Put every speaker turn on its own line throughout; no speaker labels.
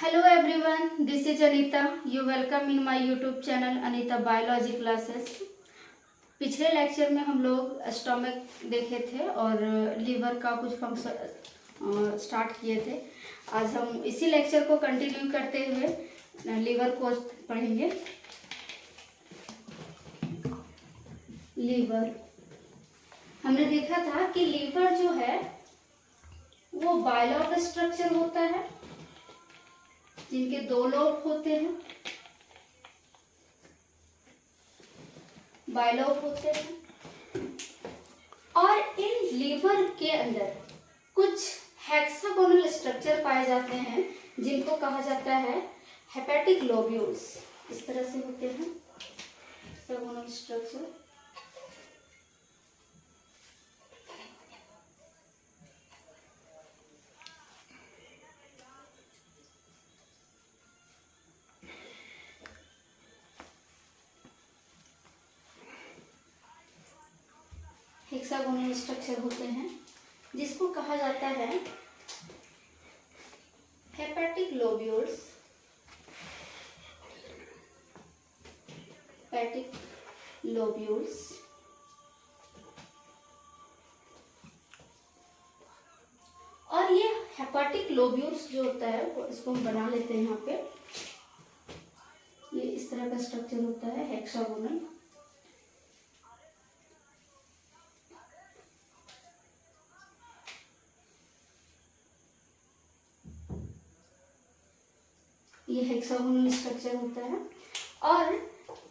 Hello everyone, this is Anita. You welcome in my YouTube channel Anita Biology Classes. पिछले lecture में हम लोग stomach देखे थे और लीवर का कुछ फंक्शन स्टार्ट किए थे। आज हम इसी लेक्चर को कंटिन्यू करते हुए लीवर को पढ़ेंगे। लीवर हमने देखा था कि लीवर जो है वो बायलॉब स्ट्रक्चर होता है जिनके दो लोब होते हैं, बायलोब होते हैं। और इन लीवर के अंदर कुछ हेक्सागोनल स्ट्रक्चर पाए जाते हैं जिनको कहा जाता है हेपेटिक लोब्यूल्स। इस तरह से होते हैं हेक्सागोनल स्ट्रक्चर। हेक्सागोनल स्ट्रक्चर होते हैं जिसको कहा जाता है हेपेटिक लोब्यूल्स। हेपेटिक लोब्यूल्स और ये हेपेटिक लोब्यूल्स जो होता है वो इसको हम बना लेते हैं। यहाँ पे ये इस तरह का स्ट्रक्चर होता है हेक्सागोनल। ये हेक्सागोनल स्ट्रक्चर होता है और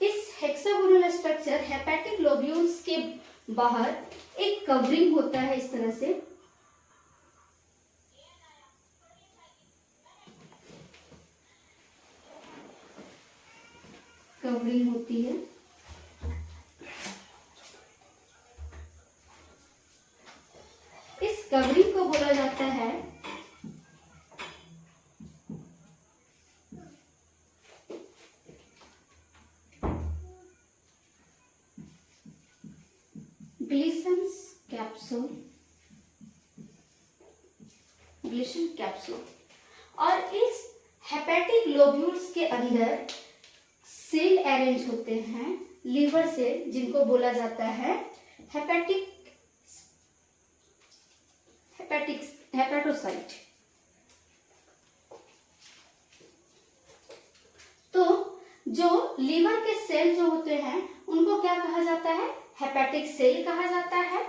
इस हेक्सागोनल स्ट्रक्चर हेपेटिक लोब्यूल्स के बाहर एक कवरिंग होता है। इस तरह से कवरिंग होती है। इस कवरिंग को बोला जाता है ग्लिसन्स कैप्सूल। Glisten capsule. और इस हेपेटिक लोब्यूल्स के अंदर सेल अरेंज होते हैं लीवर सेल जिनको बोला जाता है हेपेटोसाइट। तो जो लीवर के सेल जो होते हैं उनको क्या कहा जाता है? हेपेटिक सेल कहा जाता है,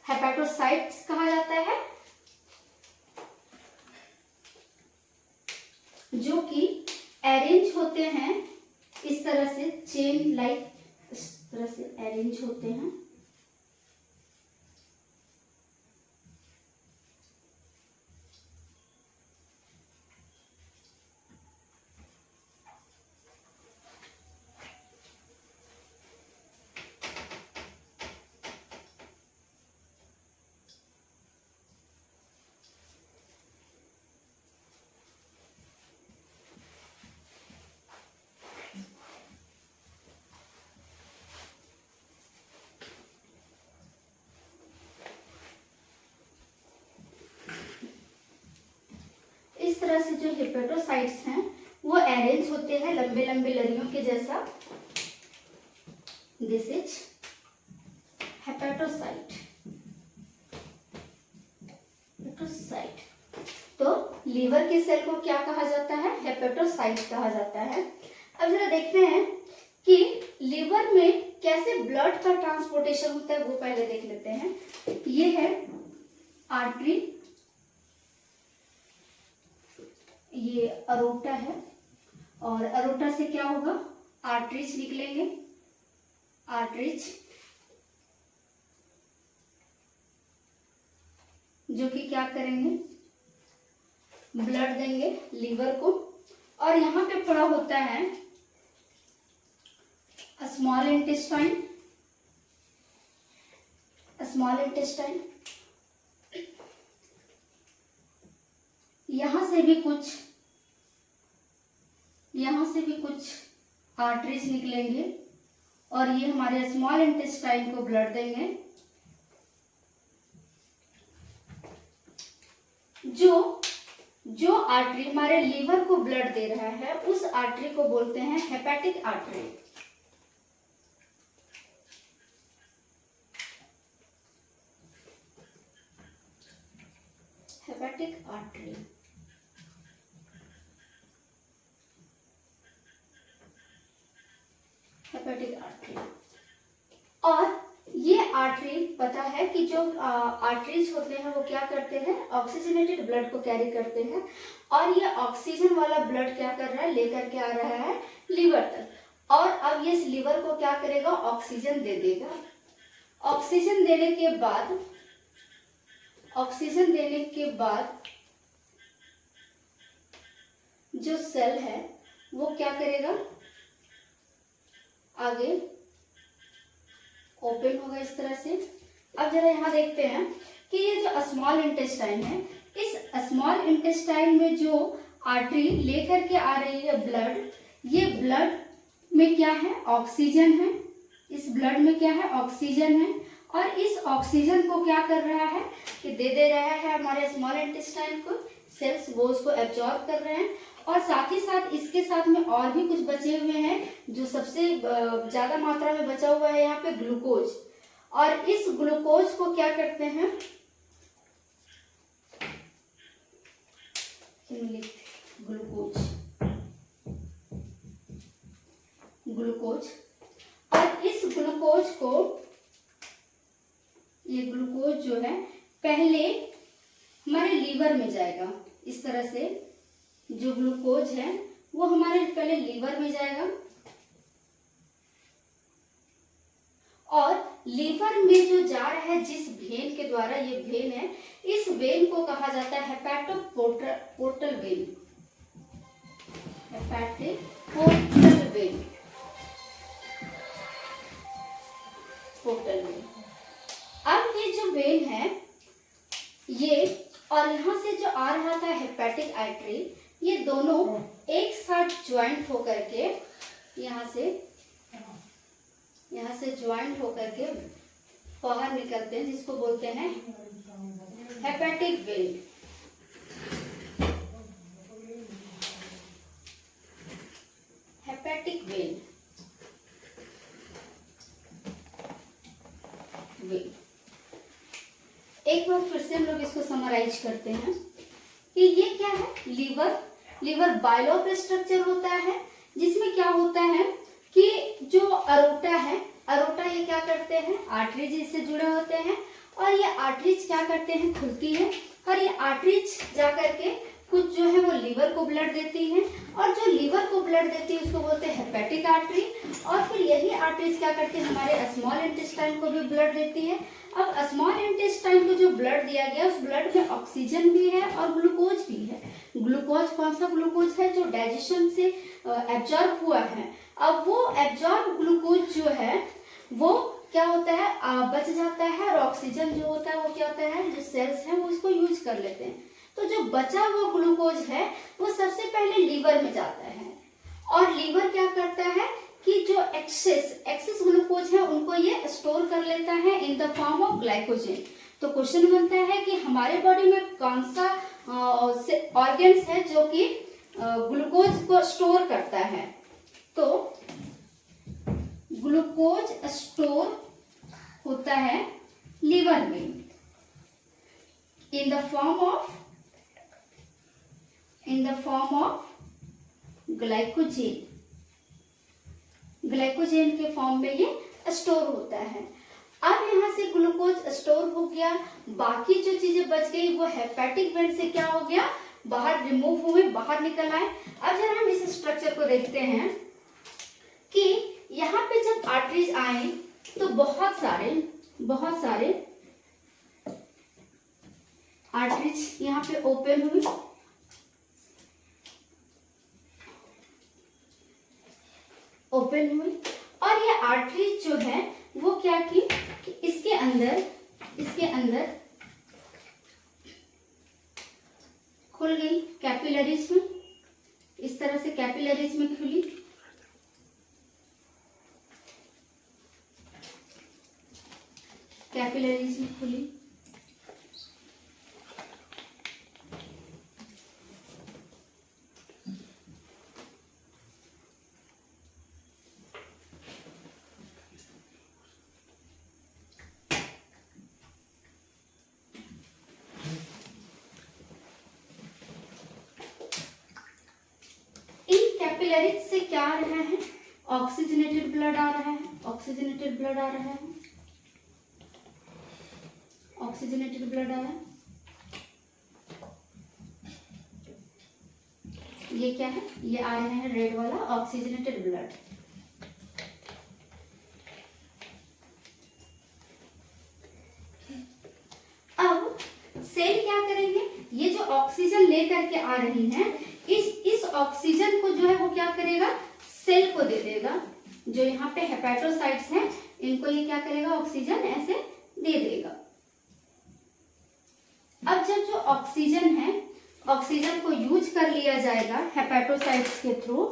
हेपेटोसाइट्स कहा जाता है, जो कि अरेंज होते हैं इस तरह से चेन लाइक, इस तरह से अरेंज होते हैं। इस तरह से जो हेपेटोसाइट्स हैं वो अरेंज होते हैं लंबे लंबे लड़ियों के जैसा। This is hepatocyte. हेपेटोसाइट। तो लीवर के सेल को क्या कहा जाता है? हेपेटोसाइट कहा जाता है। अब जरा देखते हैं कि लीवर में कैसे ब्लड का ट्रांसपोर्टेशन होता है, वो पहले देख लेते हैं। ये है आर्टरी, ये अरोटा है और अरोटा से क्या होगा? आर्टरीज निकलेंगे। आर्टरीज जो कि क्या करेंगे? ब्लड देंगे लीवर को। और यहाँ पे पड़ा होता है स्मॉल इंटेस्टाइन। स्मॉल इंटेस्टाइन यहां से भी कुछ आर्टरीज निकलेंगे और ये हमारे स्मॉल इंटेस्टाइन को ब्लड देंगे। जो जो आर्टरी हमारे लीवर को ब्लड दे रहा है उस आर्टरी को बोलते हैं hepatic artery. Hepatic artery. Hepatic artery. और ये आर्टरी पता है कि जो आर्टरीज होते हैं वो क्या करते हैं, ऑक्सीजनेटेड ब्लड को कैरी करते हैं, और ये ऑक्सीजन वाला ब्लड क्या कर रहा है, लेकर के आ रहा है लीवर तक। और अब ये लीवर को क्या करेगा, ऑक्सीजन दे देगा। ऑक्सीजन देने के बाद जो सेल है वो क्या करेगा, आगे ओपन होगा इस तरह से। अब जरा यहाँ देखते हैं कि ये जो स्मॉल इंटेस्टाइन है, इस स्मॉल इंटेस्टाइन में जो आर्टरी लेकर के आ रही है ब्लड, ये ब्लड में क्या है, ऑक्सीजन है। इस ब्लड में क्या है, ऑक्सीजन है। और इस ऑक्सीजन को क्या कर रहा है कि दे रहा है हमारे स्मॉल इंटेस्टाइन को, सेल्स वो उसको एब्जॉर्ब कर रहे हैं। और साथ ही साथ इसके साथ में और भी कुछ बचे हुए हैं। जो सबसे ज्यादा मात्रा में बचा हुआ है यहाँ पे ग्लूकोज। और इस ग्लूकोज को क्या करते हैं, ग्लूकोज। और इस ग्लूकोज को, ये ग्लूकोज जो है पहले हमारे लीवर में जाएगा। इस तरह से जो ग्लूकोज है वो हमारे पहले लीवर में जाएगा। और लीवर में जो जा रहा है जिस वेन के द्वारा, ये वेन है, इस वेन को कहा जाता है हेपेटोपोर्टल वेन। हेपेटोपोर्टल वेन। Portal vein. अब ये जो वेन है ये, और यहाँ से जो आ रहा था हेपेटिक आर्टरी, ये दोनों एक साथ ज्वाइंट होकर के यहाँ से ज्वाइंट होकर के बाहर निकलते हैं, जिसको बोलते हैं हेपेटिक वेन। Hepatic when. एक बार फिर से हम लोग इसको समराइज करते हैं कि ये क्या है, लीवर बाइल ऑफ स्ट्रक्चर होता है, जिसमें क्या होता है कि जो अरोटा है, अरोटा ये क्या करते हैं, आर्टरीज इससे जुड़े होते हैं। और ये आर्टरीज क्या करते हैं, खुलती है। और ये आर्टरीज जाकर के कुछ जो है वो लीवर को ब्लड देती है। और जो लीवर को ब्लड देती है उसको बोलते हैं हेपेटिक आर्टरी। और फिर यही आर्टरीज क्या करती है, हमारे स्मॉल इंटेस्टाइन को भी ब्लड देती है। अब स्मॉल इंटेस्टाइन को जो ब्लड दिया गया, उस ब्लड में ऑक्सीजन भी है और ग्लूकोज भी है। ग्लूकोज कौन सा ग्लूकोज है, जो डाइजेशन से एब्जॉर्ब हुआ है। अब वो एब्जॉर्ब ग्लूकोज जो है वो क्या होता है, बच जाता है। और ऑक्सीजन जो होता है वो क्या होता है, जो सेल्स हैं वो इसको यूज कर लेते हैं। तो जो बचा हुआ ग्लूकोज है वो सबसे पहले लीवर में जाता है। और लीवर क्या करता है कि जो एक्सेस ग्लूकोज है उनको ये स्टोर कर लेता है in the form of glycogen. तो क्वेश्चन बनता है कि हमारे बॉडी में कौन सा ऑर्गन्स है जो कि ग्लूकोज को स्टोर करता है। तो ग्लूकोज स्टोर होता है लीवर में इन the form of glycogen. Glycogen के फॉर्म में ये स्टोर होता है। अब यहाँ से ग्लूकोज स्टोर हो गया, बाकी जो चीजें बच गई वो हेपेटिक वेन से क्या हो गया, बाहर रिमूव हुए, बाहर निकल आए। अब जरा हम इस स्ट्रक्चर को देखते हैं कि यहाँ पे जब आर्टरीज आए तो बहुत सारे आर्टरीज यहाँ पे ओपन हुई। और ये आर्टरीज जो है वो क्या की कि इसके अंदर खुल गई कैपिलरीज में। इस तरह से कैपिलरीज में खुली। कैपिलरी से क्या आ रहा है, ऑक्सीजनेटेड ब्लड आ रहा है, ऑक्सीजनेटेड ब्लड आ रहा है, ऑक्सीजनेटेड ब्लड आया। ये क्या है, ये आ रहा है रेड वाला ऑक्सीजनेटेड ब्लड। अब सेल क्या करेंगे, ये जो ऑक्सीजन लेकर के आ रही हैं, इस ऑक्सीजन को जो है वो क्या करेगा, सेल को दे देगा। जो यहाँ पे हेपेटोसाइट्स हैं, इनको ये क्या करेगा, ऑक्सीजन ऐसे दे देगा। अब जब जो ऑक्सीजन है, ऑक्सीजन को यूज कर लिया जाएगा हेपेटोसाइट्स के थ्रू,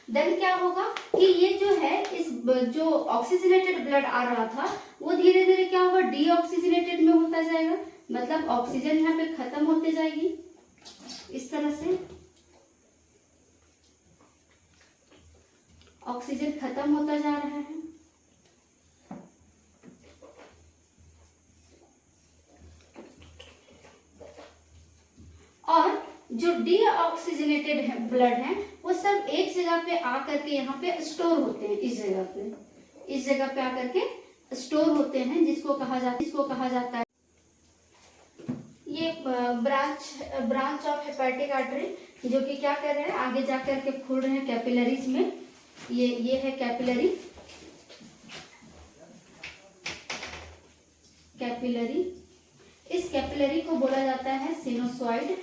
देन क्या होगा कि ये जो है, इस जो ऑक्सीजनेटेड ब्लड आ रहा था वो धीरे धीरे क्या होगा, डीऑक्सीजनेटेड में होता जाएगा। मतलब ऑक्सीजन यहाँ पे खत्म होते जाएगी इस तरह से, ऑक्सीजन खत्म होता जा रहा है। और जो डीऑक्सीजनेटेड है ब्लड है, वो सब एक जगह पे आकर के यहाँ पे स्टोर होते हैं। इस जगह पे आकर के स्टोर होते हैं, जिसको कहा जाता है ये ब्रांच ऑफ हेपेटिक आर्टरी, जो कि क्या कर रहे हैं, आगे जाकर के खुल रहे हैं कैपिलरीज में। ये है कैपिलरी, इस कैपिलरी को बोला जाता है सिनोसॉइड।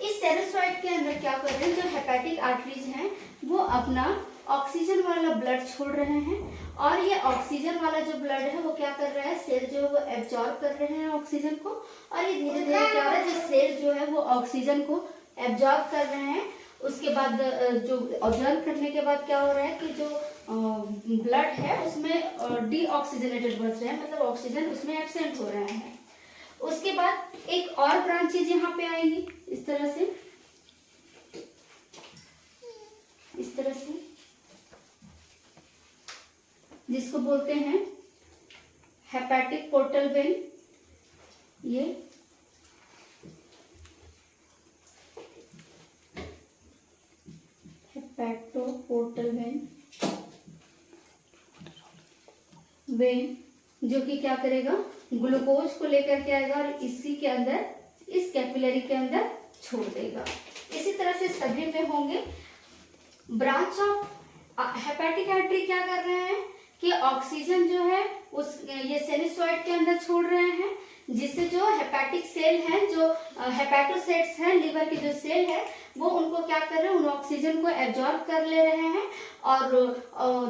इस सिनोसॉइड के अंदर क्या कर रहे हैं, जो हेपेटिक आर्टरीज हैं वो अपना ऑक्सीजन वाला ब्लड छोड़ रहे हैं, और ये ऑक्सीजन वाला जो ब्लड है वो क्या कर रहा है, सेल जो है वो एब्जॉर्ब कर रहे हैं ऑक्सीजन को, और ये धीरे धीरे क्या हो रहा है, जो सेल जो है वो ऑक्सीजन को एब्जॉर्ब कर रहे हैं। उसके बाद जो ऑब्जर्व करने के बाद क्या हो रहा है कि जो ब्लड है उसमें डीऑक्सीजनेटेड बच रहे हैं, मतलब ऑक्सीजन उसमें एब्सेंट हो रहा है। उसके बाद एक और ब्रांचेज यहाँ पे आएंगी इस तरह से, जिसको बोलते हैं हेपेटिक पोर्टल वेन। ये हेपेटोपोर्टल वेन जो कि क्या करेगा, ग्लूकोज को लेकर के आएगा और इसी के अंदर, इस कैपिलरी के अंदर छोड़ देगा। इसी तरह से सभी में होंगे। ब्रांच ऑफ हेपेटिक आर्टरी क्या कर रहे हैं कि ऑक्सीजन जो है उस ये सिनोसॉइड के अंदर छोड़ रहे हैं, जिससे जो हेपेटिक सेल हैं, जो हेपेटोसाइट्स हैं, लीवर के जो सेल है, वो उनको क्या कर रहे हैं, उन ऑक्सीजन को एब्जॉर्ब कर ले रहे हैं, और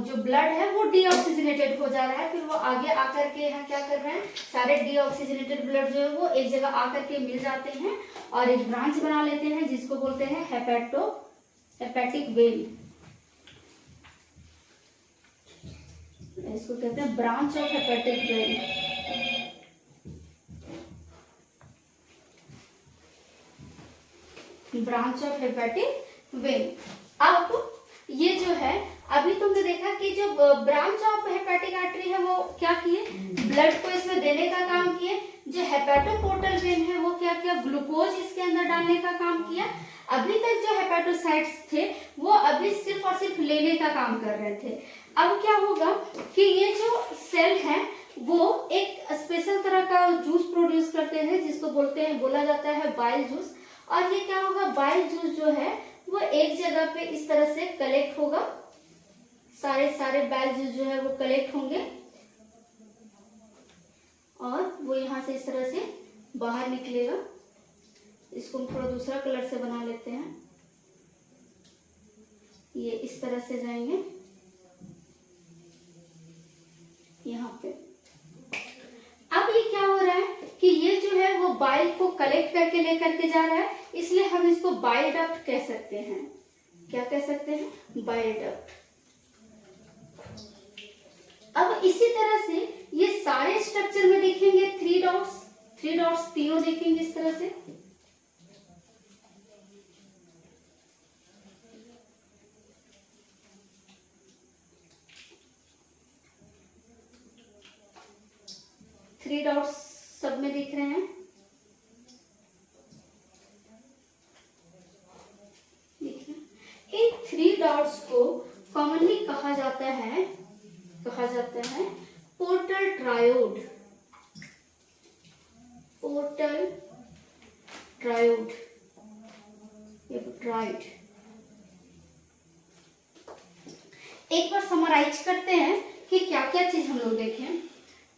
जो ब्लड है वो डीऑक्सीजनेटेड हो जा रहा है। फिर वो आगे आकर के यहाँ क्या कर रहे हैं, सारे डीऑक्सीजनेटेड ब्लड जो है वो एक जगह आकर के मिल जाते हैं और एक ब्रांच बना लेते हैं, जिसको बोलते हैं हेपेटिक वेन। इसको कहते हैं branch of hepatic when. Branch of hepatic when. अब ये जो है, अभी तुमने देखा कि जो ब्रांच ऑफ हेपेटिक आर्टरी है वो क्या किए, ब्लड को इसमें देने का काम किए। जो हेपेटोपोर्टल वेन है वो क्या किया, ग्लूकोज इसके अंदर डालने का काम किया। अभी तक जो हेपेटोसाइट्स थे वो अभी सिर्फ और सिर्फ लेने का काम कर रहे थे। अब क्या होगा कि ये जो सेल है वो एक स्पेशल तरह का जूस प्रोड्यूस करते हैं, जिसको बोला जाता है बाइल जूस। और ये क्या होगा, बाइल जूस जो है वो एक जगह पे इस तरह से कलेक्ट होगा, सारे बाइल जूस जो है वो कलेक्ट होंगे और वो यहाँ से इस तरह से बाहर निकलेगा। इसको हम थोड़ा दूसरा कलर से बना लेते हैं। ये इस तरह से जाएंगे यहाँ पे। अब ये क्या हो रहा है कि ये जो है वो बाइल को कलेक्ट करके लेकर के जा रहा है, इसलिए हम इसको बाइल डक्ट कह सकते हैं। क्या कह सकते हैं, बाइल डक्ट। अब इसी तरह से ये सारे स्ट्रक्चर में देखेंगे थ्री डॉट्स तीनों देखेंगे इस तरह से। थ्री डॉट्स सब में दिख रहे हैं। जाता है portal triode. Portal triode, tried. एक बार समराइज करते हैं कि क्या क्या चीज हम लोग देखें।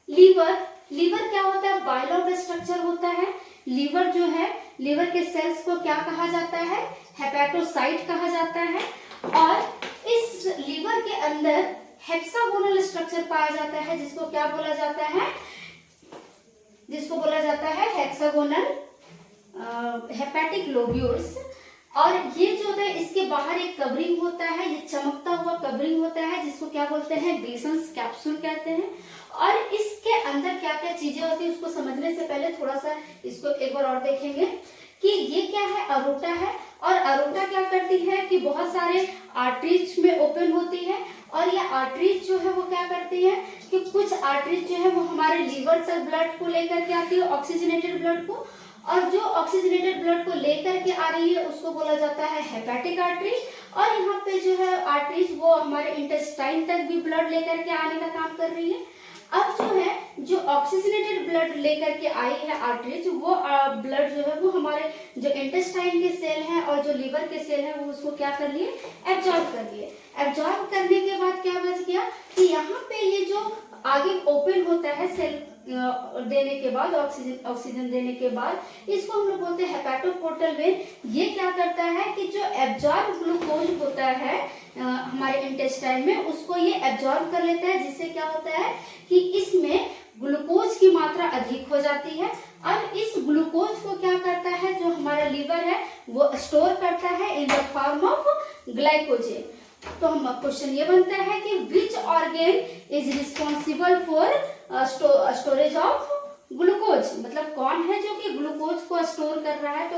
लीवर क्या होता है? बाइल ऑफ स्ट्रक्चर होता है। लीवर जो है, लीवर के सेल्स को क्या कहा जाता है? हेपेटोसाइट कहा जाता है। और इस लीवर के अंदर हेक्सागोनल स्ट्रक्चर पाया जाता है, जिसको क्या बोला जाता है? जिसको बोला जाता है हेक्सागोनल हेपेटिक लोब्यूल्स। और ये जो है, इसके बाहर एक कवरिंग होता है, ये चमकता हुआ कवरिंग होता है, जिसको क्या बोलते हैं? ग्लिसन्स कैप्सूल कहते हैं। और इसके अंदर क्या क्या चीजें होती है उसको समझने से पहले थोड़ा सा इसको एक बार और देखेंगे कि ये क्या है? अरोटा है। और अरोटा क्या करती है कि बहुत सारे आर्टरीज में ओपन होती है। और ये आर्टरीज जो है वो क्या करती है कि कुछ आर्टरीज जो है वो हमारे लीवर से ब्लड को लेकर के आती है, ऑक्सीजनेटेड ब्लड को। और जो ऑक्सीजनेटेड ब्लड को लेकर के आ रही है उसको बोला जाता है हेपेटिक आर्टरी। और यहाँ पे जो है आर्टरीज वो हमारे इंटेस्टाइन तक भी ब्लड लेकर के आने का काम कर रही है। अब जो है, जो ऑक्सीजनेटेड ब्लड लेकर के आई है आर्टरीज, वो ब्लड जो है वो हमारे जो इंटेस्टाइन के सेल हैं और जो लीवर के सेल हैं वो उसको क्या कर लिए? एब्जॉर्ब कर लिए। एब्जॉर्ब करने के बाद क्या बच गया कि यहाँ पे ये जो आगे ओपन होता है सेल देने के बाद, ऑक्सीजन देने के बाद, इसको हम लोग बोलते हैं हेपेटोपोर्टल वेन। ये क्या करता है कि जो एब्जॉर्ब ग्लूकोज होता है हमारे इंटेस्टाइन में, उसको ये एब्जॉर्ब कर लेता है, जिससे क्या होता है कि इसमें ग्लूकोज की मात्रा अधिक हो जाती है। अब इस ग्लूकोज को क्या करता है, जो हमारा लीवर है वो स्टोर करता है in the form of glycogen. तो हम क्वेश्चन ये बनता है कि which organ is responsible for storage of glucose, मतलब कौन है जो कि ग्लूकोज को स्टोर कर रहा है? तो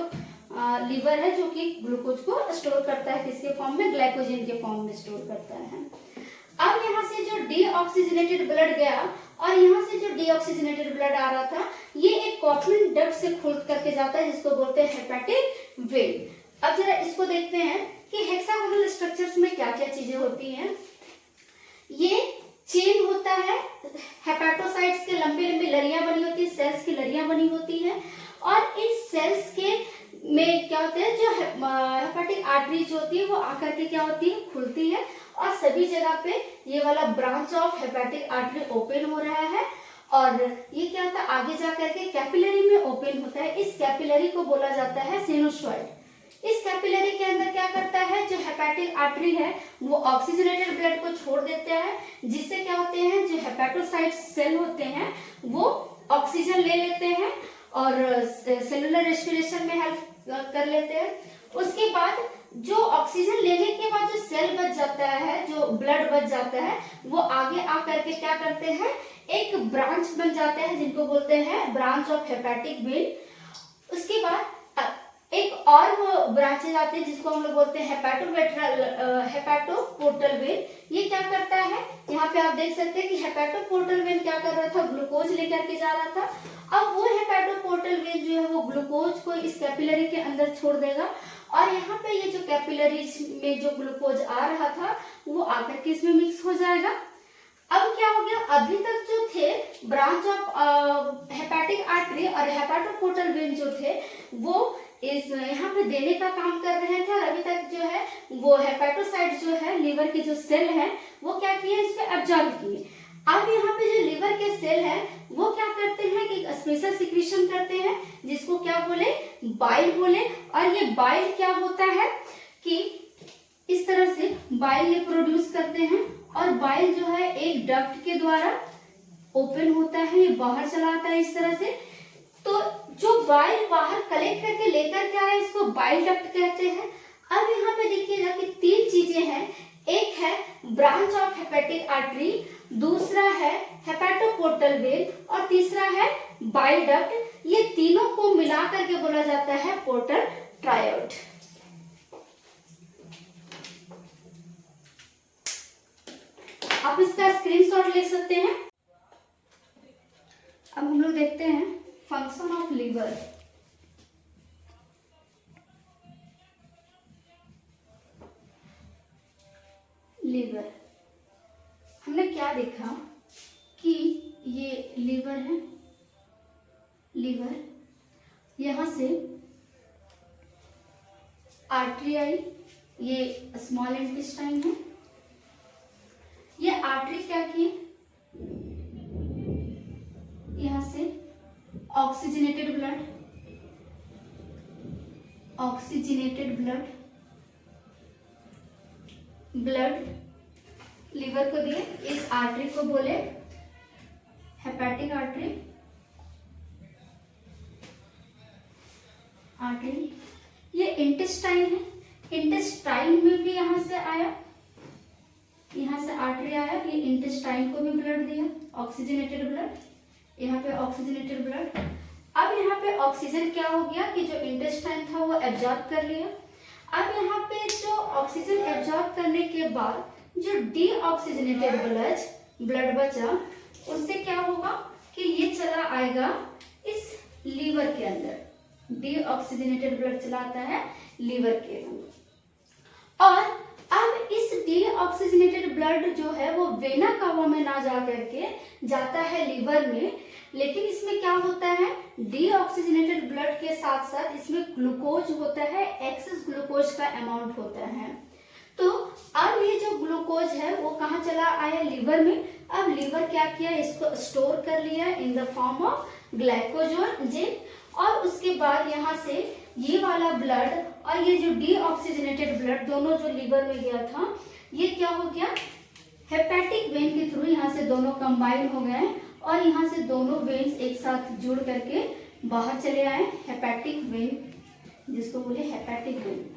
लीवर है जो कि ग्लूकोज को स्टोर करता है, किसके फॉर्म में? ग्लाइकोजन के फॉर्म में स्टोर करता है। अब यहाँ से जो डीऑक्सीजनेटेड ब्लड गया और यहाँ से जो डीऑक्सीजनेटेड ब्लड आ रहा था, ये एक कॉफलिन डक्ट से खुल करके जाता है, जिसको बोलते हैं हेपेटिक वेन। अब जरा इसको देखते हैं कि हेक्सागोनल स्ट्रक्चर्स में क्या क्या चीजें होती हैं। ये चेन होता है, हेपेटोसाइट्स के लंबे लंबे लड़ियां बनी होती है, सेल्स की लड़ियां बनी होती है। और इन सेल्स के में क्या होता है, जो हेपेटिक आर्टरीज होती है वो आकर के क्या होती है? खुलती है। और सभी जगह पे ये वाला branch of hepatic artery open हो रहा है। और ये क्या होता है, आगे जाकर के कैपिलरी में ओपन होता है। इस कैपिलरी को बोला जाता है सिनुसॉइड। इस कैपिलरी के अंदर क्या करता है, जो हेपेटिक आर्टरी है वो ऑक्सीजनेटेड ब्लड को छोड़ देता है, जिससे क्या होते हैं, जो हेपेटोसाइट सेल होते हैं वो ऑक्सीजन ले लेते हैं और सेलुलर रेस्पिरेशन में हेल्प कर लेते हैं। उसके बाद जो ऑक्सीजन लेने के बाद जो सेल बच जाता है, जो ब्लड बच जाता है, वो आगे आकर के क्या करते हैं, एक ब्रांच बन जाते हैं, जिनको बोलते हैं ब्रांच ऑफ हेपेटिक वेन। उसके बाद एक और वो ब्रांचेज आते हैं जिसको हम लोग बोलते हैं हेपेटोपोर्टल वेन। ये क्या करता है, यहाँ पे आप देख सकते हैं कि हेपेटोपोर्टल वेन क्या कर रहा था, ग्लूकोज लेकर के जा रहा था। अब वो हेपेटोपोर्टल वेन जो है वो ग्लूकोज को इस कैपिलरी के अंदर छोड़ देगा। और यहाँ पे ये जो कैपिलरीज में जो ग्लूकोज आ रहा था वो आकर के इसमें मिक्स हो जाएगा। अब क्या हो गया, अभी तक जो थे ब्रांच ऑफ हेपेटिक आर्टरी और हेपेटोपोर्टल वेन जो थे वो इस यहाँ पे देने का काम कर रहे थे। और अभी तक जो है वो हेपेटोसाइट जो है, लीवर के जो सेल है वो क्या किए, इसको एब्जॉर्ब किए। अब यहाँ पे जो लीवर के सेल है वो क्या करते हैं कि स्पेशल सिक्रीशन करते हैं, जिसको क्या बोले, बाइल बोले। और ये बाइल क्या होता है कि इस तरह से बाइल ये प्रोड्यूस करते हैं। और बाइल जो है एक डक्ट के द्वारा ओपन होता है, ये बाहर चला आता है इस तरह से। तो जो बाइल बाहर कलेक्ट करके लेकर के आए इसको बाइल डक्ट कहते हैं। अब यहाँ पे देखिएगा कि तीन चीजें हैं, एक है ब्रांच ऑफ हेपेटिक आर्टरी, दूसरा है हेपेटोपोर्टल वेन और तीसरा है बाइल डक्ट। ये तीनों को मिला करके बोला जाता है पोर्टल ट्रायोड। आप इसका स्क्रीनशॉट ले सकते हैं। अब हम लोग देखते हैं फंक्शन ऑफ लीवर। लीवर हमने क्या देखा कि ये लीवर है, लीवर, यहाँ से आर्टरी आई, ये स्मॉल इंटेस्टाइन है। ये आर्टरी क्या की, यहाँ से oxygenated blood, oxygenated blood, blood liver को दिए। इस आर्टरी को बोले हेपेटिक आर्टरी, आर्टरी। ये इंटेस्टाइन है, इंटेस्टाइन में भी यहाँ से आया, यहाँ से आर्टरी आया, ये इंटेस्टाइन को भी ब्लड दिया, ऑक्सीजनेटेड ब्लड, यहाँ पे ऑक्सीजनेटेड ब्लड। अब यहाँ पे ऑक्सीजन क्या हो गया कि जो इंटेस्टाइन था वो एब्जॉर्ब कर लिया। अब यहाँ पे जो ऑक्सीजन एब्जॉर्ब करने के बाद जो डीऑक्सीजनेटेड ब्लड बचा, उससे क्या होगा कि ये चला आएगा इस लीवर के अंदर, डीऑक्सीजनेटेड ब्लड चला आता है लीवर के अंदर। और अब इस डीऑक्सीजनेटेड ब्लड जो है वो वेना कावा में ना जा करके जाता है लीवर में, लेकिन इसमें क्या होता है, डीऑक्सीजनेटेड ब्लड के साथ साथ इसमें ग्लूकोज होता है, एक्सेस ग्लूकोज का अमाउंट होता है। तो अब ये जो ग्लूकोज है वो कहाँ चला आया, लीवर में। अब लीवर क्या किया, इसको स्टोर कर लिया इन द फॉर्म ऑफ ग्लाइकोजन, और उसके बाद यहाँ से ये वाला ब्लड और ये जो डीऑक्सीजनेटेड ब्लड दोनों जो लीवर में गया था, ये क्या हो गया, हेपेटिक वेन के थ्रू यहाँ से दोनों कंबाइन हो गए और यहाँ से दोनों वेन्स एक साथ जुड़ करके बाहर चले आए, हेपेटिक वेन, जिसको बोले हेपेटिक वेन।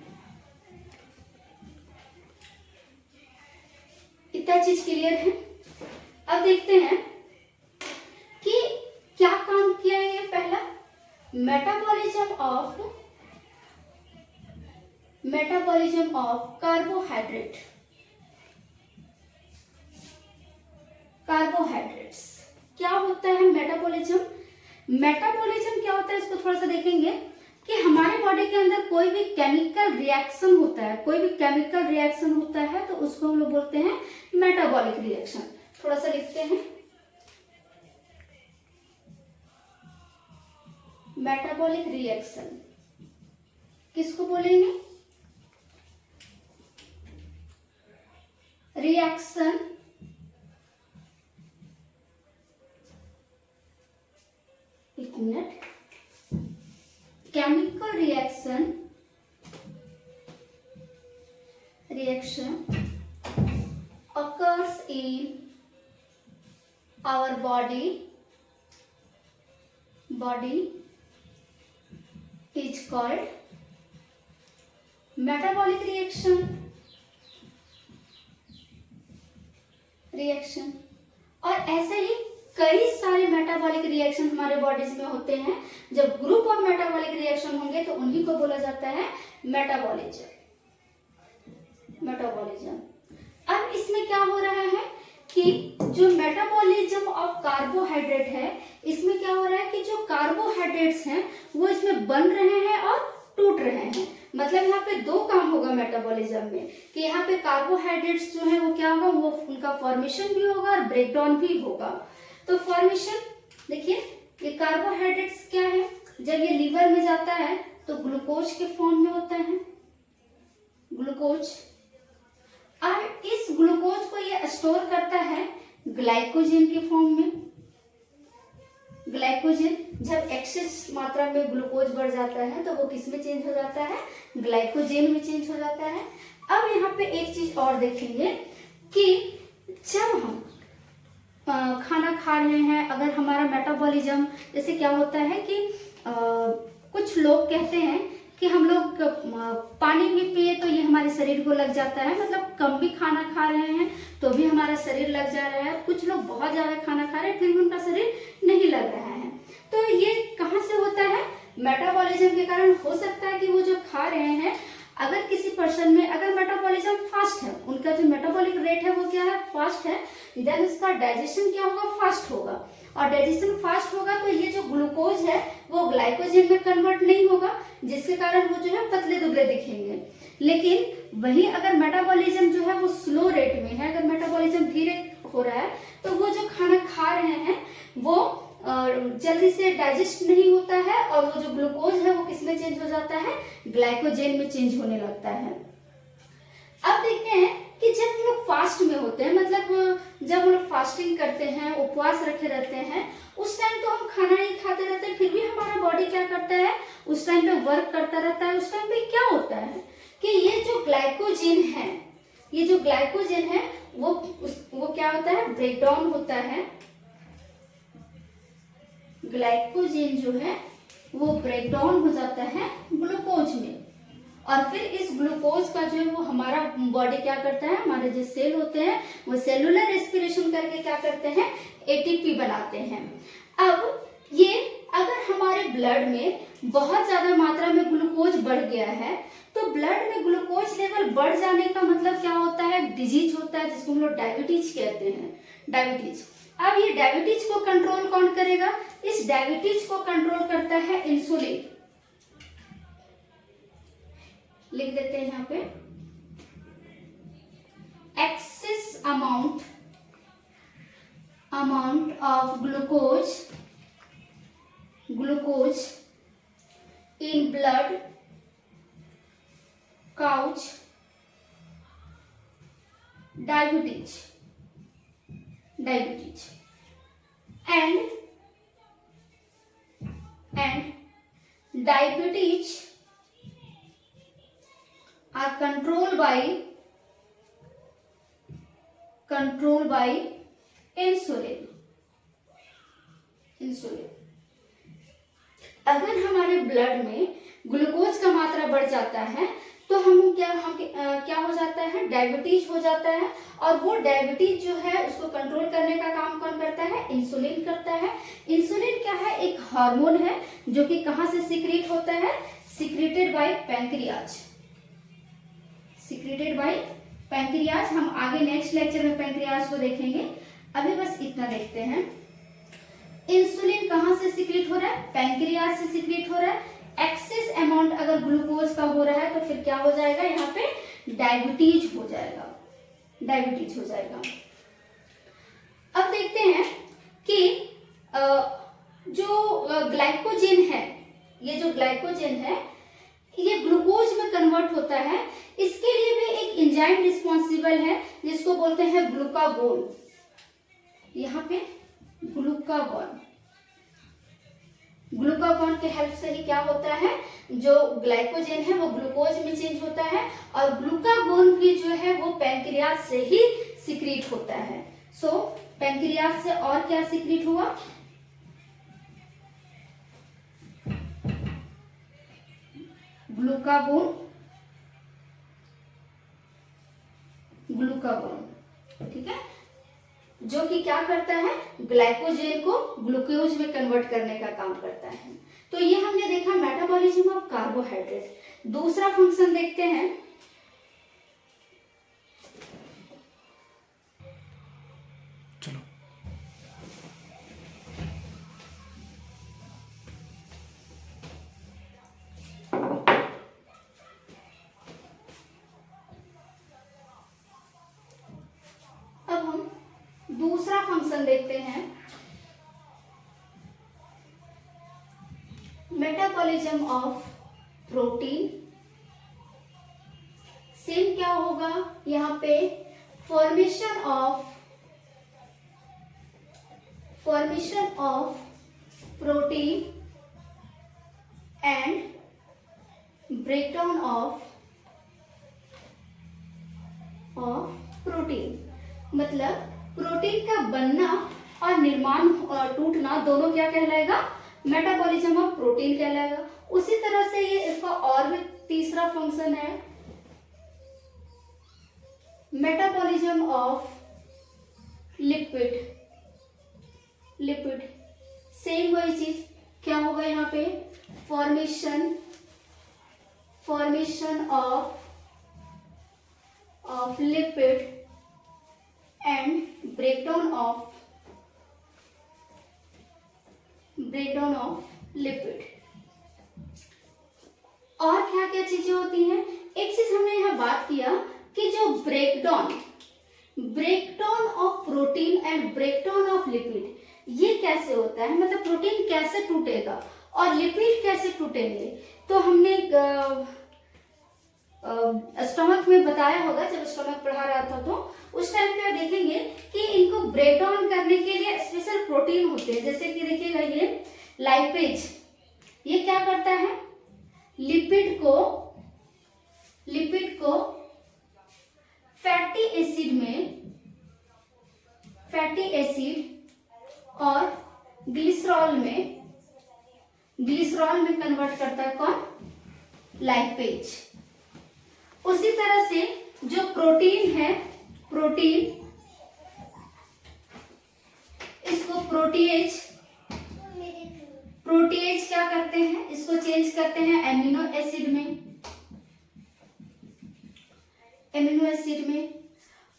इतना चीज क्लियर है। अब देखते हैं कि क्या काम किया है। ये पहला मेटाबॉलिज्म ऑफ कार्बोहाइड्रेट, कार्बोहाइड्रेट्स क्या होता है मेटाबॉलिज्म क्या होता है, इसको थोड़ा सा देखेंगे कि हमारे बॉडी के अंदर कोई भी केमिकल रिएक्शन होता है, कोई भी केमिकल रिएक्शन होता है तो उसको हम लोग बोलते हैं मेटाबॉलिक रिएक्शन। थोड़ा सा लिखते हैं, मेटाबॉलिक रिएक्शन किसको बोलेंगे, रिएक्शन एक minute, chemical reaction occurs in our body is called metabolic reaction। और ऐसे ही कई सारे मेटाबॉलिक रिएक्शन हमारे बॉडीज में होते हैं। जब ग्रुप ऑफ मेटाबॉलिक रिएक्शन होंगे तो उन्हीं को बोला जाता है मेटाबॉलिज्म। अब इसमें क्या हो रहा है कि जो मेटाबॉलिज्म ऑफ कार्बोहाइड्रेट है, इसमें क्या हो रहा है कि जो कार्बोहाइड्रेट्स हैं वो इसमें बन रहे हैं और टूट रहे हैं। मतलब यहाँ पे दो काम होगा मेटाबॉलिज्म में कि यहाँ पे कार्बोहाइड्रेट्स जो है वो क्या होगा, वो उनका फॉर्मेशन भी होगा और ब्रेकडाउन भी होगा। तो फॉर्मेशन देखिए, ये कार्बोहाइड्रेट्स क्या है, जब ये लीवर में जाता है तो ग्लूकोज के फॉर्म में होता है, ग्लूकोज। और इस ग्लूकोज को ये स्टोर करता है ग्लाइकोजन के फॉर्म में। ग्लाइकोजन जब एक्सेस मात्रा में ग्लूकोज बढ़ जाता है तो वो किस में चेंज हो जाता है, ग्लाइकोजन में चेंज हो जाता है। अब यहाँ पे एक चीज और देखेंगे कि जब हम खाना खा रहे हैं, अगर हमारा मेटाबॉलिज्म, जैसे क्या होता है कि कुछ लोग कहते हैं कि हम लोग पानी भी पिए तो ये हमारे शरीर को लग जाता है, मतलब कम भी खाना खा रहे हैं तो भी हमारा शरीर लग जा रहा है। कुछ लोग बहुत ज्यादा खाना खा रहे हैं फिर भी उनका शरीर नहीं लग रहा है। तो ये कहाँ से होता है, मेटाबॉलिज्म के कारण हो सकता है कि वो जो खा रहे हैं, अगर किसी पर्सन में अगर मेटाबॉलिज्म फास्ट है, उनका जो मेटाबॉलिक रेट है वो क्या है, फास्ट है, देन उसका डाइजेशन क्या होगा, फास्ट होगा। और डाइजेशन फास्ट होगा तो ये जो ग्लूकोज है वो ग्लाइकोजन में कन्वर्ट नहीं होगा, जिसके कारण वो जो है पतले दुबले दिखेंगे। लेकिन वही अगर मेटाबॉलिज्म जो है वो स्लो रेट में है, अगर मेटाबॉलिज्म धीरे हो रहा है, तो वो जो खाना खा रहे हैं वो जल्दी से डाइजेस्ट नहीं होता है, और वो जो ग्लूकोज है वो किस में चेंज हो जाता है, ग्लाइकोजेन में चेंज होने लगता है। अब देखते हैं कि जब हम लोग फास्ट में होते हैं, मतलब जब हम लोग फास्टिंग करते हैं, उपवास रखे रहते हैं, उस टाइम तो हम खाना नहीं खाते रहते हैं, फिर भी हमारा बॉडी क्या करता है, उस टाइम पे वर्क करता रहता है। उस टाइम पे क्या होता है कि ये जो ग्लाइकोजेन है, ये जो ग्लाइकोजेन है वो क्या होता है, ब्रेक डाउन होता है। ग्लाइकोजेन जो है वो ब्रेक डाउन हो जाता है ग्लूकोज में, और फिर इस ग्लूकोज का जो है वो हमारा बॉडी क्या करता है, हमारे जो सेल होते हैं वो सेलुलर रेस्पिरेशन करके क्या करते हैं, एटीपी बनाते हैं। अब ये अगर हमारे ब्लड में बहुत ज्यादा मात्रा में ग्लूकोज बढ़ गया है, तो ब्लड में ग्लूकोज लेवल बढ़ जाने का मतलब क्या होता है, डिजीज होता है, जिसको हम लोग डायबिटीज कहते हैं, डायबिटीज। अब ये डायबिटीज को कंट्रोल कौन करेगा, इस डायबिटीज को कंट्रोल करता है इंसुलिन। लिख देते हैं यहाँ पे, excess amount of glucose in blood cause diabetes and diabetes are controlled by insulin। अगर हमारे ब्लड में ग्लूकोज का मात्रा बढ़ जाता है तो क्या हो जाता है, डायबिटीज हो जाता है। और वो डायबिटीज जो है उसको कंट्रोल करने का काम कौन करता है, इंसुलिन करता है। इंसुलिन क्या है, एक हार्मोन है जो कि कहां से सीक्रेट होता है, सीक्रेटेड बाय पैंक्रियाज। हम आगे नेक्स्ट लेक्चर में पैंक्रियाज को देखेंगे, अभी बस इतना देखते हैं। इंसुलिन कहां से सीक्रेट हो रहा है, पैंक्रियाज से सीक्रेट हो रहा है। एक्सेस अमाउंट अगर ग्लूकोज का हो रहा है तो फिर क्या हो जाएगा, यहाँ पे डायबिटीज हो जाएगा। अब देखते हैं कि जो ग्लाइकोजेन है, ये ग्लूकोज में कन्वर्ट होता है। इसके लिए भी एक एंजाइम रिस्पॉन्सिबल है जिसको बोलते हैं ग्लूकागोन। यहाँ पे ग्लूकागोन के हेल्प से ही क्या होता है, जो ग्लाइकोजेन है वो ग्लूकोज में चेंज होता है, और ग्लूकागोन भी जो है वो पैंक्रियाज से ही सीक्रेट होता है। सो पैंक्रियाज से और क्या सीक्रेट हुआ, ग्लूकागोन, ठीक है, जो कि क्या करता है, ग्लाइकोजेन को ग्लूकोज में कन्वर्ट करने का काम करता है। तो ये हमने देखा मेटाबॉलिज्म ऑफ कार्बोहाइड्रेट। दूसरा फंक्शन देखते हैं,
चलो
अब हम दूसरा फंक्शन देखते हैं, मेटाबॉलिज्म ऑफ प्रोटीन। सेम क्या होगा यहाँ पे, formation of protein and breakdown of protein. मतलब प्रोटीन का बनना और निर्माण और टूटना दोनों क्या कहलाएगा, मेटाबॉलिज्म ऑफ प्रोटीन कहलाएगा। उसी तरह से ये इसका और भी तीसरा फंक्शन है, मेटाबॉलिज्म ऑफ लिपिड। सेम वही चीज क्या होगा यहाँ पे, formation of lipid and breakdown of lipid. और क्या क्या चीजें होती हैं, एक चीज हमने यहाँ बात किया कि जो breakdown breakdown of protein and breakdown of lipid, ये कैसे होता है, मतलब प्रोटीन कैसे टूटेगा और लिपिड कैसे टूटेंगे। तो हमने स्टमक में बताया होगा, जब स्टमक पढ़ा रहा था तो उस टाइम पे आप देखेंगे कि इनको ब्रेक डाउन करने के लिए स्पेशल प्रोटीन होते हैं। जैसे कि देखिएगा ये लाइपेज, ये क्या करता है, लिपिड को फैटी एसिड और ग्लिसरॉल में कन्वर्ट करता है। कौन, लाइपेज। उसी तरह से जो प्रोटीन है, इसको प्रोटीएज क्या करते हैं, इसको चेंज करते हैं एमिनो एसिड में।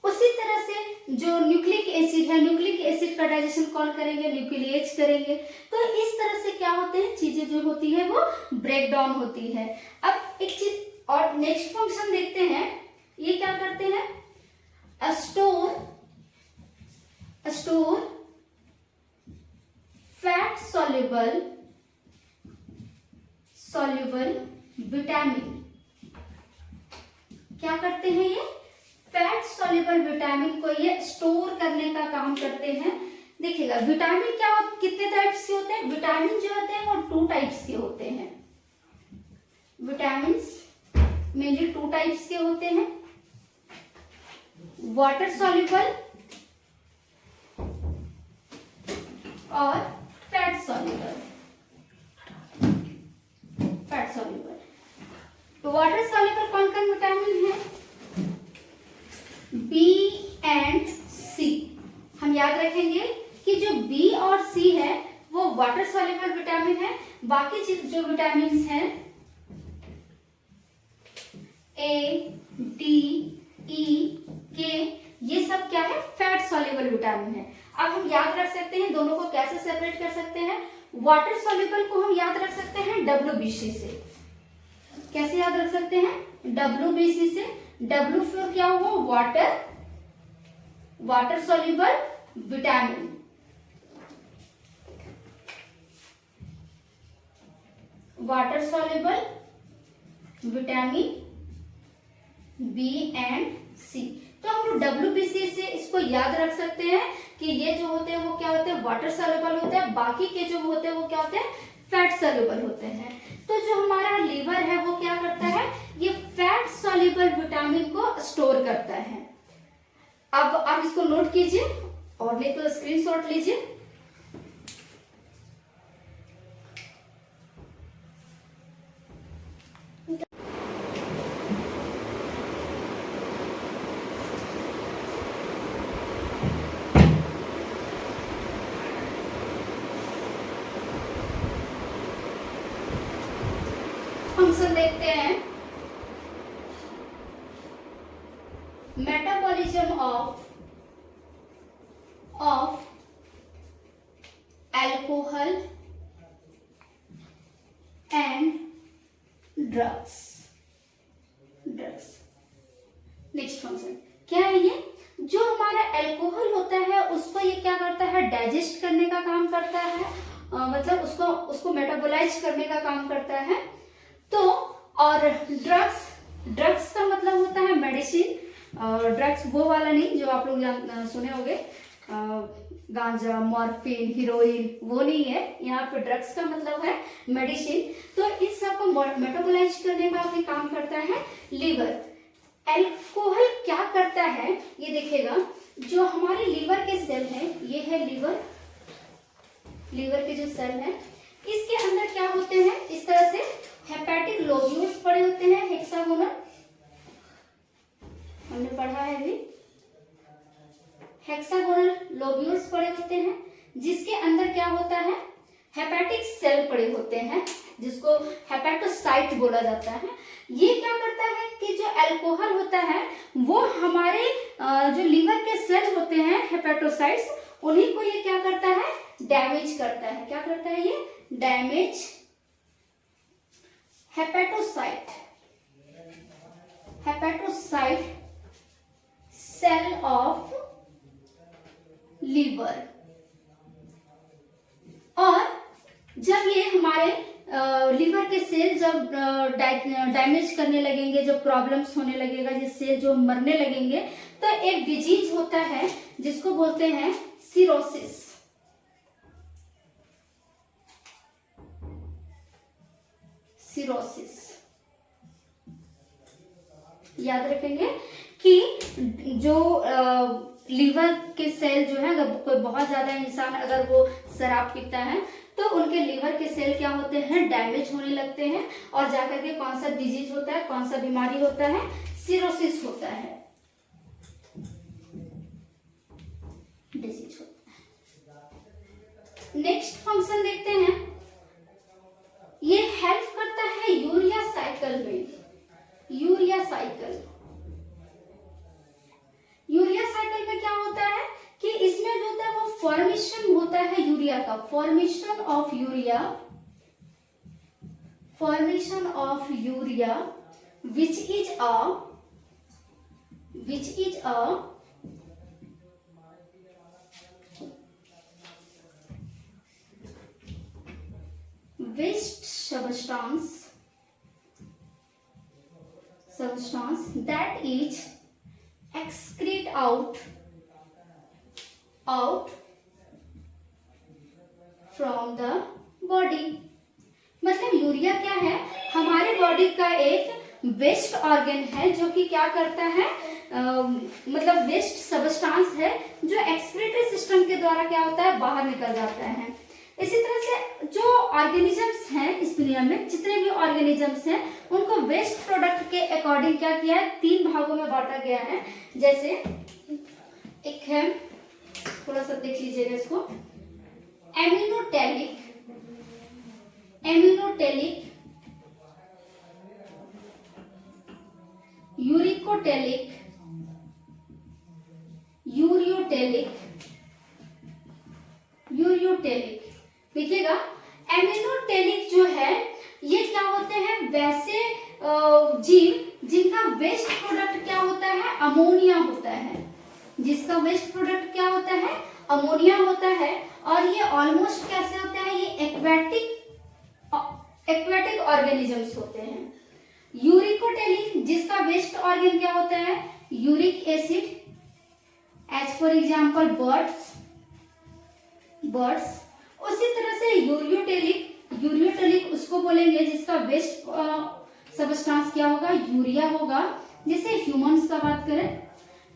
उसी तरह से जो न्यूक्लिक एसिड है, न्यूक्लिक एसिड का डाइजेशन कौन करेंगे, न्यूक्लिएज करेंगे। तो इस तरह से क्या होते हैं, चीजें जो होती है वो ब्रेक डाउन होती है। अब एक चीज और नेक्स्ट फंक्शन देखते हैं, ये क्या करते हैं, स्टोर फैट सॉल्युबल विटामिन। क्या करते हैं ये, फैट सॉल्युबल विटामिन को ये स्टोर करने का काम करते हैं। देखिएगा विटामिन क्या कितने टाइप्स के होते हैं, विटामिन जो होते हैं वो 2 टाइप्स के होते हैं। विटामिन मेनली 2 टाइप्स के होते हैं, वाटर सॉल्युबल और फैट सॉल्युबल। तो वाटर सॉल्युबल कौन कौन विटामिन है, बी एंड सी। हम याद रखेंगे कि जो बी और सी है वो वाटर सॉल्युबल विटामिन है। बाकी जो विटामिन हैं ए, डी, ई, के, ये सब क्या है, फैट सॉल्युबल विटामिन है। अब हम याद रख सकते हैं दोनों को, कैसे सेपरेट कर सकते हैं। वाटर सॉल्युबल को हम याद रख सकते हैं WBC से। कैसे याद रख सकते हैं, WBC से। W फिर क्या हुआ, water soluble vitamin. Water soluble vitamin B and C. तो हम लोग WBC से इसको याद रख सकते हैं कि ये जो होते हैं वो क्या होते हैं, वाटर सॉल्युबल होते हैं। बाकी के जो होते हैं वो क्या होते हैं, फैट सॉल्युबल होते हैं। तो जो हमारा लीवर है वो क्या करता है, ये फैट सॉल्युबल विटामिन को स्टोर करता है। अब आप इसको नोट कीजिए और नहीं तो स्क्रीनशॉट लीजिए। फंक्शन देखते हैं, metabolism of alcohol and drugs. Next function क्या है, ये जो हमारा एल्कोहल होता है उसको ये क्या करता है, डाइजेस्ट करने का काम करता है। मतलब उसको मेटाबोलाइज करने का काम करता है। तो और ड्रग्स का मतलब होता है मेडिसिन। ड्रग्स वो वाला नहीं जो आप लोग सुने होंगे, गांजा, मॉर्फिन, हीरोइन, वो नहीं है। यहाँ पे ड्रग्स का मतलब है मेडिसिन। तो इस सब को मेटाबोलाइज करने का भी काम करता है लीवर। एल्कोहल क्या करता है, ये देखिएगा, जो हमारे लीवर के सेल है, ये है लीवर के जो सेल है, इसके अंदर क्या होते हैं, इस तरह से हेपेटिक लोब्यूल्स पड़े होते हैं, हेक्सागोनल, हमने पढ़ा है अभी। हेक्सागोनल लोब्यूल्स पड़े होते हैं, जिसके अंदर क्या होता है, हेपेटिक सेल पड़े होते हैं, जिसको हेपेटोसाइट बोला जाता है। ये क्या करता है कि जो अल्कोहल होता है वो हमारे जो लीवर के सेल होते हैं हेपेटोसाइट्स, उन्हीं को ये क्या करता है, डैमेज करता है। क्या करता है ये, damage hepatocyte cell of damage करने लगेंगे, जब प्रॉब्लम्स होने लगेगा, जिससे जो मरने लगेंगे, तो एक डिजीज होता है जिसको बोलते हैं सिरोसिस। सिरोसिस याद रखेंगे कि जो लीवर के सेल जो है, अगर कोई बहुत ज्यादा इंसान अगर वो शराब पीता है तो उनके लीवर के सेल क्या होते हैं, डैमेज होने लगते हैं, और जाकर के कौन सा डिजीज होता है, कौन सा बीमारी होता है, सिरोसिस होता है, डिजीज होता है। नेक्स्ट फंक्शन देखते हैं, ये हेल्प करता है यूरिया साइकिल में। यूरिया साइकिल, यूरिया साइकिल में क्या होता है कि इसमें जो होता है वो फॉर्मेशन होता है यूरिया का, formation of urea, formation of urea which is a waste substance that is excrete out from the body। मतलब यूरिया क्या है, हमारे बॉडी का एक वेस्ट ऑर्गन है जो कि क्या करता है, मतलब वेस्ट सबस्टांस है जो एक्सक्रीटरी सिस्टम के द्वारा क्या होता है, बाहर निकल जाता है। इसी तरह से जो ऑर्गेनिजम्स हैं इस दुनिया में, जितने भी ऑर्गेनिजम्स हैं, उनको वेस्ट प्रोडक्ट के अकॉर्डिंग क्या किया है, 3 भागों में बांटा गया है। जैसे एक है, थोड़ा सा देख लीजिएगा इसको, एमिनोटेलिक, यूरिकोटेलिक, यूरियोटेलिक। देखिएगा, एमिनोटेलिक जो है ये क्या होते हैं, वैसे जीव जिनका वेस्ट प्रोडक्ट क्या होता है, अमोनिया होता है, जिसका वेस्ट प्रोडक्ट क्या होता है, अमोनिया होता है, और ये ऑलमोस्ट कैसे होता है, ये एक्वेटिक ऑर्गेनिजम्स होते हैं। यूरिकोटेलिक जिसका वेस्ट ऑर्गन क्या होता है, uric acid, as for example birds. उसी तरह से यूरियोटेलिक उसको बोलेंगे जिसका वेस्ट सबस्टांस क्या होगा, यूरिया होगा। जैसे ह्यूमंस का बात करें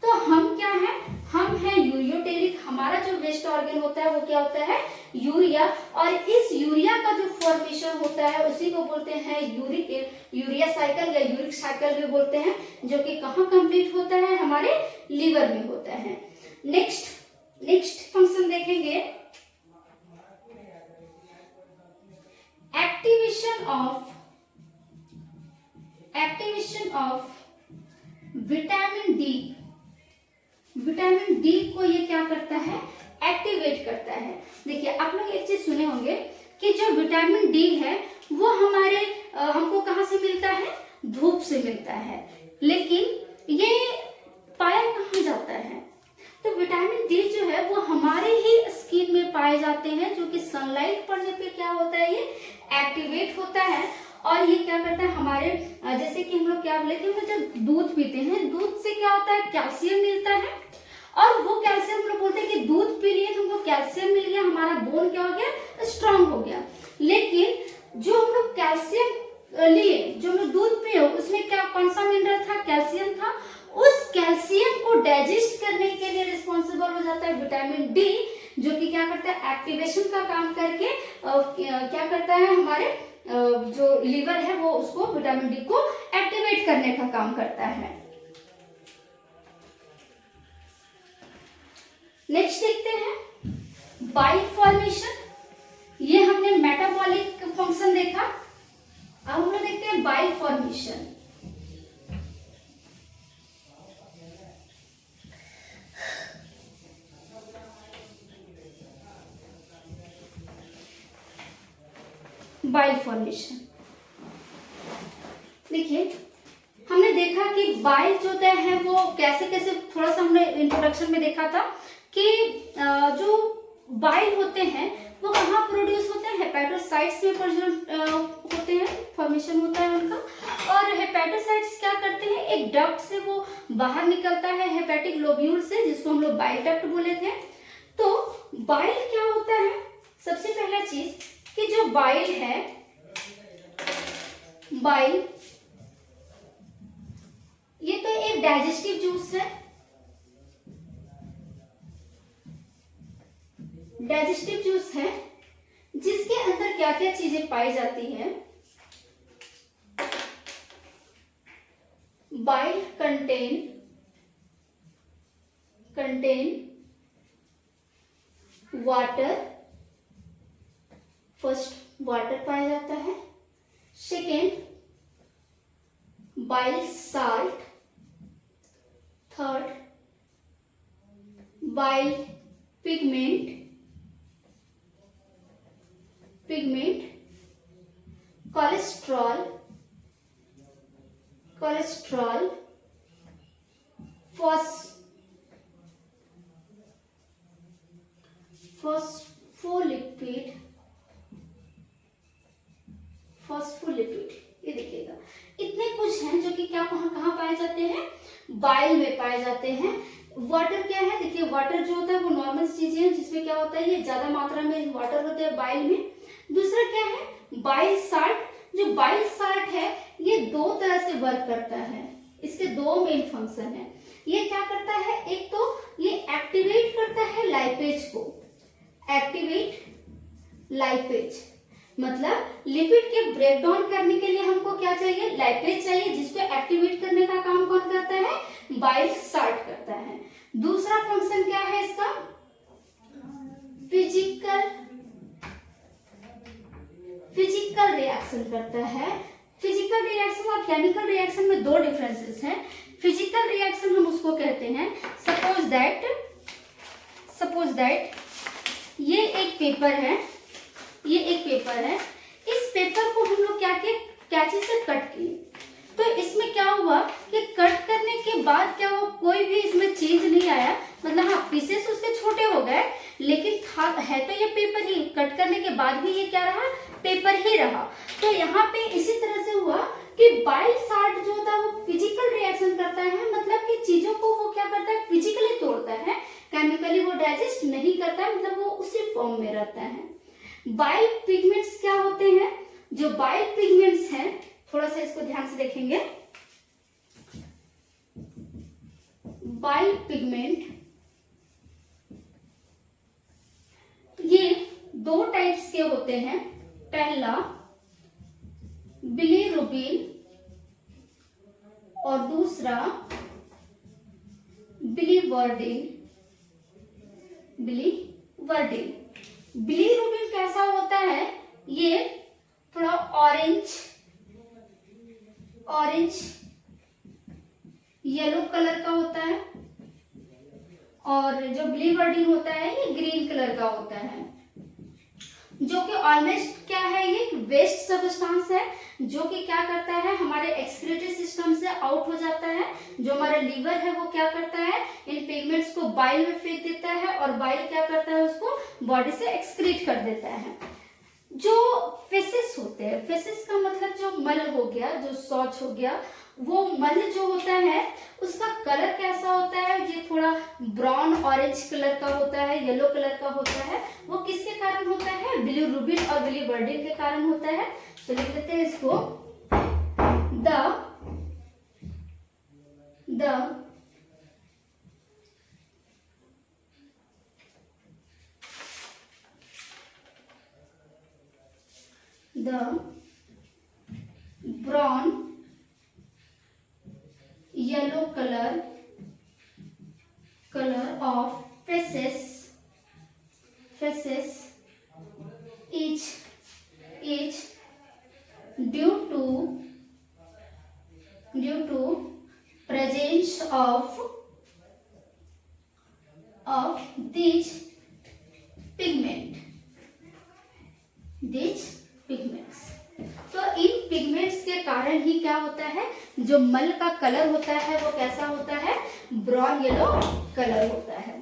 तो हम क्या है, हम है यूरियोटेलिक, हमारा जो वेस्ट ऑर्गन होता है वो क्या होता है, यूरिया, और इस यूरिया का जो फॉर्मेशन होता है उसी को बोलते हैं यूरिया साइकिल या यूरिक साइकिल भी बोलते हैं, जो कि कहाँ कंप्लीट होता है, हमारे लीवर में होता है। नेक्स्ट फंक्शन देखेंगे, activation of vitamin D. Vitamin D को ये क्या करता है, एक्टिवेट करता है। देखिए, आप लोग एक चीज सुने होंगे कि जो विटामिन डी है वो हमारे हमको कहाँ से मिलता है, धूप से मिलता है, लेकिन ये पाया कहाँ जाता है, तो विटामिन डी जो है वो हमारे ही स्किन में पाए जाते हैं, जो कि सनलाइट पड़ने पे क्या होता है, ये एक्टिवेट होता है। और ये क्या करता है, हमारे जैसे कि हम लोग क्या बोले कि हम जब दूध पीते हैं, दूध से क्या होता है, कैल्शियम मिलता है, और वो कैल्शियम हम लोग बोलते हैं कि दूध पी लिए तो हमको कैल्शियम मिल गया, हमारा बोन क्या हो गया, स्ट्रांग हो गया। लेकिन जो हम लोग कैल्शियम लिए, जो हम लोग दूध पिए, उसमें क्या, कौन सा मिनरल था, कैल्शियम था। उस कैल्शियम को डाइजेस्ट करने के लिए रिस्पॉन्सिबल हो जाता है विटामिन डी, जो कि क्या करता है, एक्टिवेशन का काम करके क्या करता है, हमारे जो लीवर है वो उसको विटामिन डी को एक्टिवेट करने का काम करता है। नेक्स्ट देखते हैं बाइल फॉर्मेशन। ये हमने मेटाबॉलिक फंक्शन देखा, अब हम लोग देखते हैं बाइल फॉर्मेशन। बाइल फॉर्मेशन, देखिए हमने देखा कि बाइल जो होता है वो कैसे कैसे, थोड़ा सा हमने इंट्रोडक्शन में देखा था कि जो बाइल होते हैं वो कहाँ प्रोड्यूस होते हैं? हेपेटोसाइट्स में होते हैं, फॉर्मेशन होता है उनका। और हेपेटोसाइट्स क्या करते हैं, एक डक्ट से वो बाहर निकलता है, हेपेटिक लोब्यूल से, जिसको हम लोग बाइल डक्ट बोले थे। तो बाइल क्या होता है? सबसे पहला चीज कि जो बाइल है, बाइल ये तो एक डाइजेस्टिव जूस है, डाइजेस्टिव जूस है, जिसके अंदर क्या क्या चीजें पाई जाती है। Bile contain water, first water पाया जाता है, second bile salt, third bile pigment, cholesterol, phospholipid, ये देखिएगा। इतने कुछ हैं जो कि क्या कहाँ पाए जाते हैं? बाइल में पाए जाते हैं। वाटर क्या है? देखिए वाटर जो होता है वो नॉर्मल चीजें हैं, जिसमें क्या होता है, ये ज्यादा मात्रा में वाटर होते हैं बाइल में। दूसरा क्या है? Bile salt. जो बाइल साल्ट है ये दो तरह से वर्क करता है, इसके दो मेन फंक्शन है। ये क्या करता है? एक तो ये एक्टिवेट करता है लाइपेज को, मतलब लिपिड के ब्रेक डाउन करने के लिए हमको क्या चाहिए? लाइपेज चाहिए, जिसको एक्टिवेट करने का काम कौन करता है? बाइल साल्ट करता है। दूसरा फंक्शन क्या है इसका? फिजिकल रिएक्शन करता है। फिजिकल रिएक्शन और केमिकल रिएक्शन में दो डिफरेंसेस हैं। फिजिकल रिएक्शन हम उसको कहते हैं, सपोज दैट ये एक पेपर है, इस पेपर को हम लोग क्या किए? कैंची से कट किए। तो इसमें क्या हुआ कि कट करने के बाद क्या हुआ, कोई भी इसमें चेंज नहीं आया, मतलब हाँ पीसेस उसके छोटे हो गए, लेकिन है तो ये पेपर ही, कट करने के बाद भी ये क्या रहा? पेपर ही रहा। तो यहाँ पे इसी तरह से हुआ कि बाइल साल्ट जो होता है वो फिजिकल रिएक्शन करता है, मतलब कि चीजों को वो क्या करता है? फिजिकली तोड़ता है, केमिकली वो डाइजेस्ट नहीं करता है, मतलब वो उसी फॉर्म में रहता है। बाइल पिगमेंट्स क्या होते हैं? जो बाइल पिगमेंट्स हैं, थोड़ा सा इसको ध्यान से देखेंगे। बाइल पिगमेंट ये दो टाइप्स के होते हैं। पहला बिलीरुबिन और दूसरा बिलीवर्डिन। बिलीरुबिन कैसा होता है? ये थोड़ा ऑरेंज येलो कलर का होता है, और जो बिलीवर्डिन होता है ये ग्रीन कलर का होता है, जो कि ऑलमोस्ट क्या है? ये वेस्ट सब्सटेंस है, जो कि क्या करता है? हमारे एक्सक्रीटरी सिस्टम से आउट हो जाता है। जो हमारा लीवर है वो क्या करता है? इन पिगमेंट्स को बाइल में फेंक देता है, और बाइल क्या करता है? उसको बॉडी से एक्सक्रीट कर देता है। जो फेसेस होते हैं, फेसेस का मतलब जो मल हो गया, जो शौच हो गया, वो मल जो होता है उसका कलर कैसा होता है? ये थोड़ा ब्राउन ऑरेंज कलर का होता है, येलो कलर का होता है। वो किसके कारण होता है? बिलीरुबिन और बिलीवर्डिन के कारण होता है। तो लिख देते हैं इसको, the brown yellow color of faces is due to presence of these pigments. तो इन पिगमेंट्स के कारण ही क्या होता है? जो मल का कलर होता है वो कैसा होता है? ब्राउन येलो कलर होता है।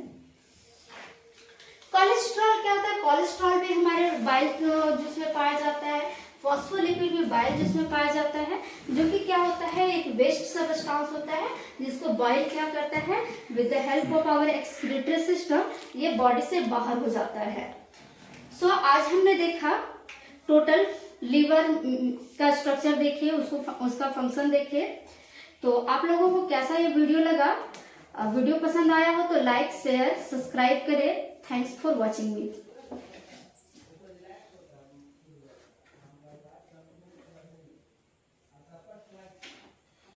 कोलेस्ट्रॉल क्या होता है? कोलेस्ट्रॉल भी हमारे बाइल जिसमें पाया जाता है। फॉस्फोलिपिड भी बाइल जिसमें पाया जाता है, जो कि क्या होता है, एक वेस्ट सबस्टांस होता है जिसको बाइल क्या करता है, with the help of our excretory system ये बॉडी से बाहर हो जाता है। सो आज हमने देखा टोटल लीवर का स्ट्रक्चर देखे, उसका फंक्शन देखे। तो आप लोगों को कैसा ये वीडियो लगा? वीडियो पसंद आया हो तो लाइक शेयर सब्सक्राइब करें। Thanks for watching me.